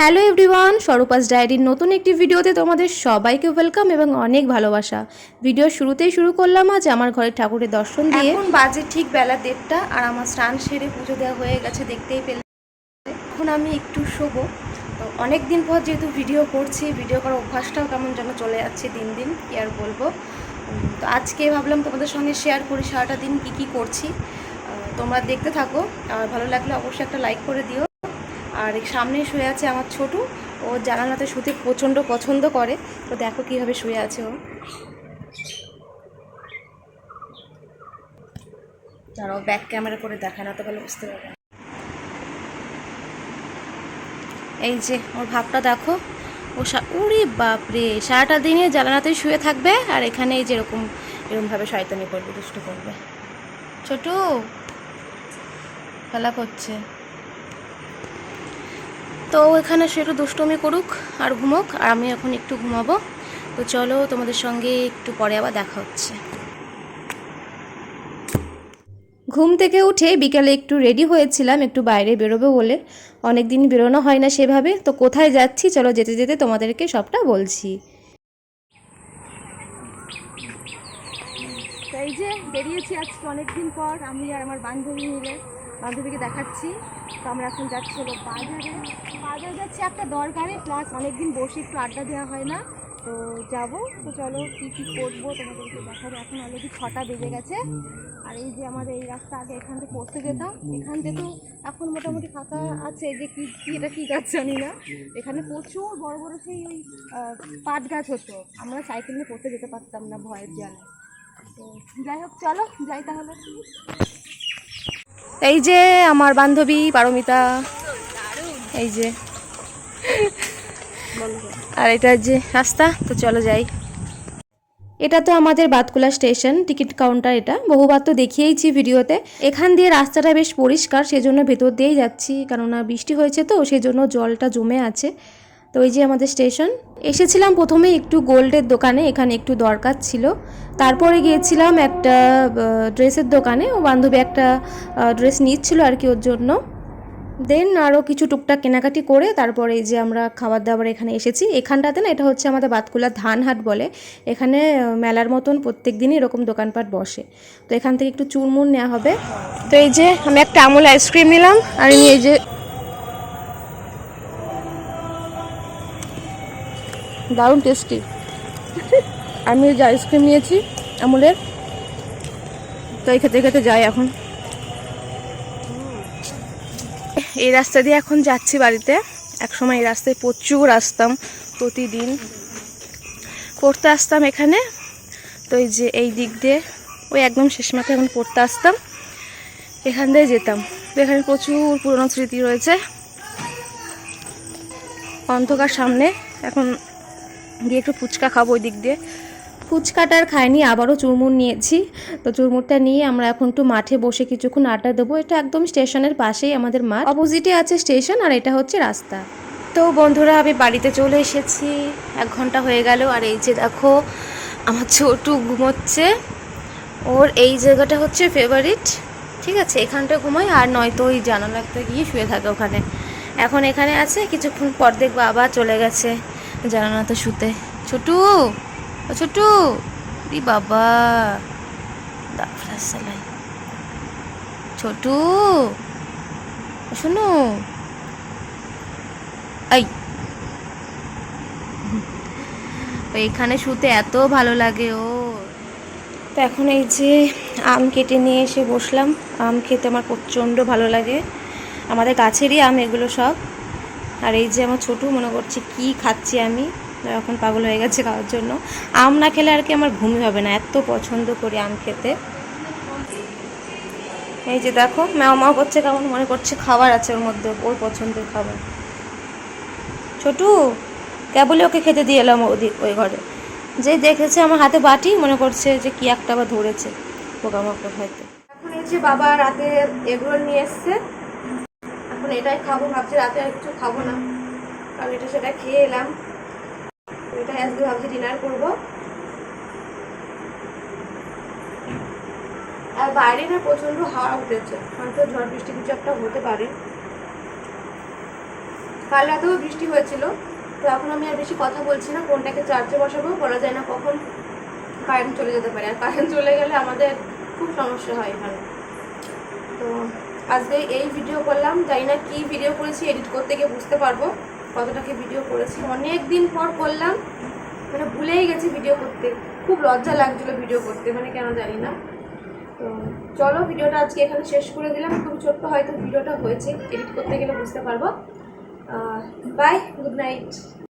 Hello everyone, স্বরূপাস ডায়েরির নতুন একটি ভিডিওতে তোমাদের সবাইকে ওয়েলকাম এবং অনেক ভালোবাসা। ভিডিও শুরুতেই শুরু করলাম আজ আমার ঘরের ঠাকুরের দর্শন দিয়ে। এখন বাজে ঠিক বেলা 1:30 আর আমার স্নান সেরে পুজো দেওয়া হয়ে গেছে, দেখতেই পেলে। এখন আমি একটু শোবো। তো অনেক দিন পর যেহেতু ভিডিও করছি, ভিডিও করার অভ্যাসটাও কেমন যেন চলে যাচ্ছে দিন দিন, কি আর বলবো। তো আজকে ভাবলাম তোমাদের সঙ্গে শেয়ার করি সারাটা দিন কি করছি। তোমরা দেখতে থাকো, আর ভালো লাগলে অবশ্যই একটা লাইক করে দিও। আর সামনেই শুয়ে আছে আমার ছোটু, ও জানালাতে শুতে প্রচণ্ড পছন্দ করে। তো দেখো কীভাবে শুয়ে আছে ও। যারাও ব্যাক ক্যামেরা করে দেখায় না তো ভালো বুঝতে পারবে। এই যে ওর ভাবটা দেখো, ও উড়ি বাপরে, সারাটা দিনে জানালাতেই শুয়ে থাকবে আর এখানে এই যেরকম এরকমভাবে শয়তানি করবে, দুষ্টু করবে। ছোটু খেলা করছে, তো এখানে সে একটু দুষ্টুমি করুক আর ঘুমোক, আর আমি এখন একটু ঘুমাবো। তো চলো তোমাদের সঙ্গে একটু পরে আবার দেখা হচ্ছে। ঘুম থেকে উঠে বিকালে একটু রেডি হয়েছিলাম, একটু বাইরে বেরোবো বলে। অনেক দিন বেরোনো হয় না সেভাবে। তো কোথায় যাচ্ছি চলো যেতে যেতে তোমাদেরকে সবটা বলছি। এই যে বেরিয়েছি আজকে অনেকদিন পর, আমি আর আমার বান্ধবী মিলে, বান্ধবীকে দেখাচ্ছি। তো আমরা এখন যাচ্ছি হলো বাজারে যাচ্ছি একটা দরকারে, প্লাস অনেকদিন বসে একটু আড্ডা দেওয়া হয় না, তো যাবো। তো চলো কী করবো তোমাদেরকে দেখাবো। এখন অলরেডি 6টা বেজে গেছে। আর এই যে আমাদের এই রাস্তা, আগে এখান থেকে পড়তে যেতাম, এখান থেকে এখন মোটামুটি ফাঁকা আছে। যে কি এটা কী গাছ জানি না, এখানে প্রচুর বড় বড় সেই ওই পাট গাছ হতো, আমরা সাইকেল নিয়ে পড়তে যেতে পারতাম না ভয়ের জ্বালায়। তো যাই হোক চলো যাই তাহলে। এই যে আমার বান্ধবী পারমিতা, এই যে, আর এটা যে রাস্তা। তো চলো যাই। এটা তো আমাদের বাতকুলা স্টেশন, টিকিট কাউন্টার। এটা বহুবার তো দেখিয়েইছি ভিডিওতে। এখান দিয়ে রাস্তাটা বেশ পরিষ্কার, সেজন্য ভেতর দিয়েই যাচ্ছি, কেননা বৃষ্টি হয়েছে তো সেজন্য জলটা জমে আছে। তো এই যে আমাদের স্টেশন। এসেছিলাম প্রথমে একটু গোল্ডের দোকানে, এখানে একটু দরকার ছিল। তারপরে গিয়েছিলাম একটা ড্রেসের দোকানে, ও বান্ধবী একটা ড্রেস নিচ্ছিল আর কি ওর জন্য। দেন আরও কিছু টুকটাক কেনাকাটি করে তারপরে এই যে আমরা খাবার দাবার এখানে এসেছি। এখানটাতে না, এটা হচ্ছে আমাদের বাতকুলার ধানহাট বলে। এখানে মেলার মতন প্রত্যেক দিনই এরকম দোকানপাট বসে। তো এখান থেকে একটু চুরমুর নেওয়া হবে। তো এই যে আমি একটা আমুল আইসক্রিম নিলাম, আর আমি এই যে দারুণ টেস্টি, আমি এই যে আইসক্রিম নিয়েছি আমুলের। তো এই খেতে খেতে যাই এখন। এই রাস্তা দিয়ে এখন যাচ্ছি বাড়িতে। একসময় এই রাস্তায় প্রচুর আসতাম, প্রতিদিন পড়তে আসতাম এখানে। তো এই যে এই দিক দিয়ে ওই একদম শেষ মাথায় এখন পড়তে আসতাম, এখান দিয়ে যেতাম। তো এখানে প্রচুর পুরনো স্মৃতি রয়েছে। অন্ধকার সামনে, এখন গিয়ে একটু ফুচকা খাবো ওই দিক দিয়ে। ফুচকাটা আর খাইনি, আবারও চুরমুর নিয়েছি। তো চুরমুরটা নিয়ে আমরা এখন একটু মাঠে বসে কিছুক্ষণ আড্ডা দেবো। এটা একদম স্টেশনের পাশেই আমাদের মাঠ, অপোজিটে আছে স্টেশন আর এটা হচ্ছে রাস্তা। তো বন্ধুরা আমি বাড়িতে চলে এসেছি, 1 ঘন্টা হয়ে গেল। আর এই যে দেখো আমার ছোটু ঘুমোচ্ছে। ওর এই জায়গাটা হচ্ছে ফেভারিট, ঠিক আছে, এখানটা ঘুমোয়, আর নয়তো ওই জানালাতে গিয়ে শুয়ে থাকে ওখানে। এখন এখানে আছে, কিছুক্ষণ পর দেখবো আবার চলে গেছে জানালাতে শুতে। ছোটু, ও ছোটু, ই বাবা সালাই, ছোটু শোনো, এই এখানে শুতে এত ভালো লাগে ও। তো এখন এই যে আম কেটে নিয়ে এসে বসলাম। আম খেতে আমার প্রচণ্ড ভালো লাগে, আমাদের গাছেরই আম এগুলো সব। আর এই যে আমার ছোটু মনে করছে কি খাচ্ছি আমি, এখন পাগল হয়ে গেছে খাওয়ার জন্য। আম না খেলে আর কি আমার ঘুমই হবে না, এত পছন্দ করি আম খেতে। এই যে দেখো ম্যাও ম্যাও করছে, কেমন মনে করছে খাবার আছে ওর মধ্যে, ওর পছন্দের খাবার। ছোটু কেবলই ওকে খেতে দিয়ে এলাম ওই ঘরে, যেই দেখেছে আমার হাতে বাটি মনে করছে যে কি একটা আবার ধরেছে, পোকামাকড় হয়তো। এখন এই যে বাবা রাতে এগরোল নিয়ে এসছে, এখন এটাই খাবো। ভাবছি রাতে আর কিছু খাবো না, কারণ এটা সেটা খেয়ে এলাম। এটা আজকে ভাবছি ডিনার করবো। আর বাইরে না প্রচন্ড হাওয়া উঠেছে, হয়তো ঝড় বৃষ্টি কিছু একটা হতে পারে। কাল রাতেও বৃষ্টি হয়েছিল। তো এখন আমি আর বেশি কথা বলছি না, ফোনটাকে চার্জে বসাবো, বলা যায় না কখন কারেন্ট চলে যেতে পারে, আর কারেন্ট চলে গেলে আমাদের খুব সমস্যা হয় এখানে। তো আজকে এই ভিডিও করলাম, জানি না কী ভিডিও করেছি, এডিট করতে গিয়ে বুঝতে পারবো কতটাকে ভিডিও করেছি। অনেক দিন পর করলাম, মানে ভুলেই গেছি ভিডিও করতে, খুব লজ্জা লাগছিলো ভিডিও করতে, মানে কেন জানি না। তো চলো ভিডিওটা আজকে এখানে শেষ করে দিলাম, খুব ছোট্ট হয়তো ভিডিওটা হয়েছে, এডিট করতে গেলে বুঝতে পারবো। Bye, good night.